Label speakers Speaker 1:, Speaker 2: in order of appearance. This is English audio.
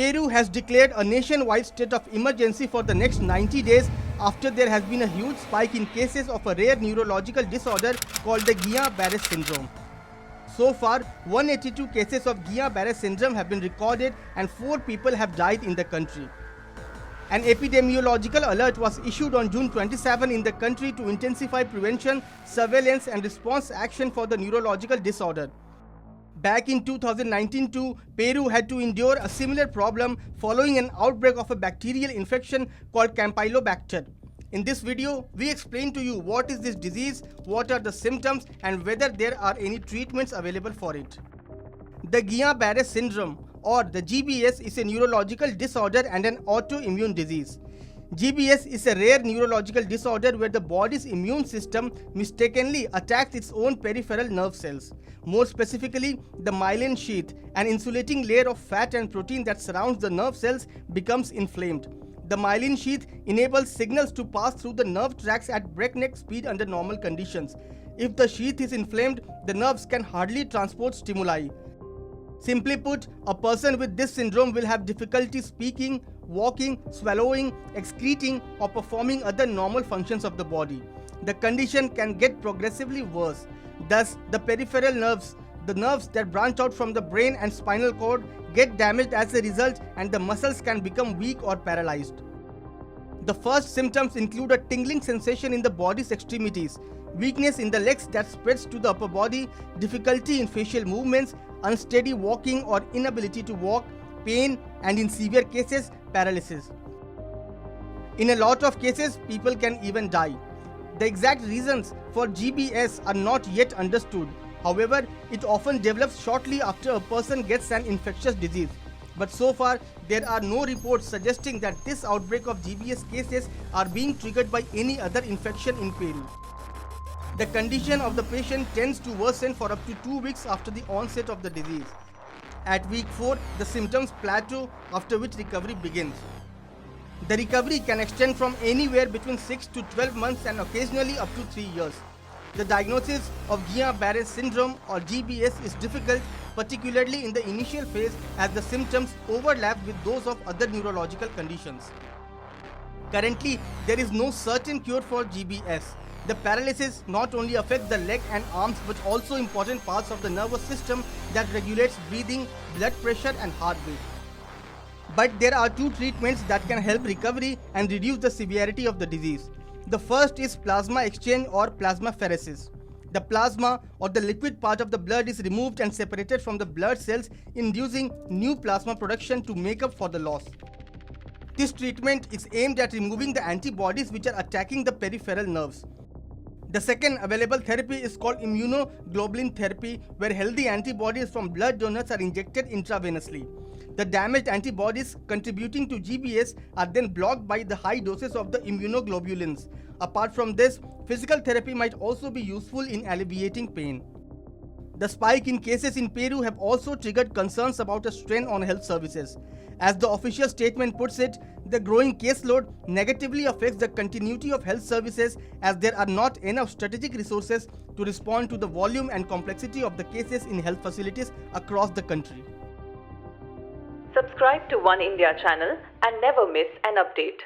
Speaker 1: Peru has declared a nationwide state of emergency for the next 90 days after there has been a huge spike in cases of a rare neurological disorder called the Guillain-Barré Syndrome. So far, 182 cases of Guillain-Barré Syndrome have been recorded and 4 people have died in the country. An epidemiological alert was issued on June 27 in the country to intensify prevention, surveillance and response action for the neurological disorder. Back in 2019 too, Peru had to endure a similar problem following an outbreak of a bacterial infection called campylobacter. In this video, we explain to you what is this disease, what are the symptoms and whether there are any treatments available for it. The Guillain-Barré Syndrome or the GBS is a neurological disorder and an autoimmune disease. GBS is a rare neurological disorder where the body's immune system mistakenly attacks its own peripheral nerve cells. More specifically, the myelin sheath, an insulating layer of fat and protein that surrounds the nerve cells, becomes inflamed. The myelin sheath enables signals to pass through the nerve tracts at breakneck speed under normal conditions. If the sheath is inflamed, the nerves can hardly transport stimuli. Simply put, a person with this syndrome will have difficulty speaking, walking, swallowing, excreting, or performing other normal functions of the body. The condition can get progressively worse. Thus, the peripheral nerves, the nerves that branch out from the brain and spinal cord, get damaged as a result, and the muscles can become weak or paralyzed. The first symptoms include a tingling sensation in the body's extremities, weakness in the legs that spreads to the upper body, difficulty in facial movements, unsteady walking or inability to walk, pain, and in severe cases, paralysis. In a lot of cases, people can even die. The exact reasons for GBS are not yet understood. However, it often develops shortly after a person gets an infectious disease. But so far, there are no reports suggesting that this outbreak of GBS cases are being triggered by any other infection in Peru. The condition of the patient tends to worsen for up to 2 weeks after the onset of the disease. At week 4, the symptoms plateau, after which recovery begins. The recovery can extend from anywhere between 6 to 12 months and occasionally up to 3 years. The diagnosis of Guillain-Barré Syndrome or GBS is difficult, particularly in the initial phase as the symptoms overlap with those of other neurological conditions. Currently, there is no certain cure for GBS. The paralysis not only affects the leg and arms but also important parts of the nervous system that regulates breathing, blood pressure and heartbeat. But there are 2 treatments that can help recovery and reduce the severity of the disease. The first is plasma exchange or plasmapheresis. The plasma or the liquid part of the blood is removed and separated from the blood cells, inducing new plasma production to make up for the loss. This treatment is aimed at removing the antibodies which are attacking the peripheral nerves. The second available therapy is called immunoglobulin therapy, where healthy antibodies from blood donors are injected intravenously. The damaged antibodies contributing to GBS are then blocked by the high doses of the immunoglobulins. Apart from this, physical therapy might also be useful in alleviating pain. The spike in cases in Peru have also triggered concerns about a strain on health services. As the official statement puts it, the growing caseload negatively affects the continuity of health services as there are not enough strategic resources to respond to the volume and complexity of the cases in health facilities across the country.
Speaker 2: Subscribe to Oneindia channel and never miss an update.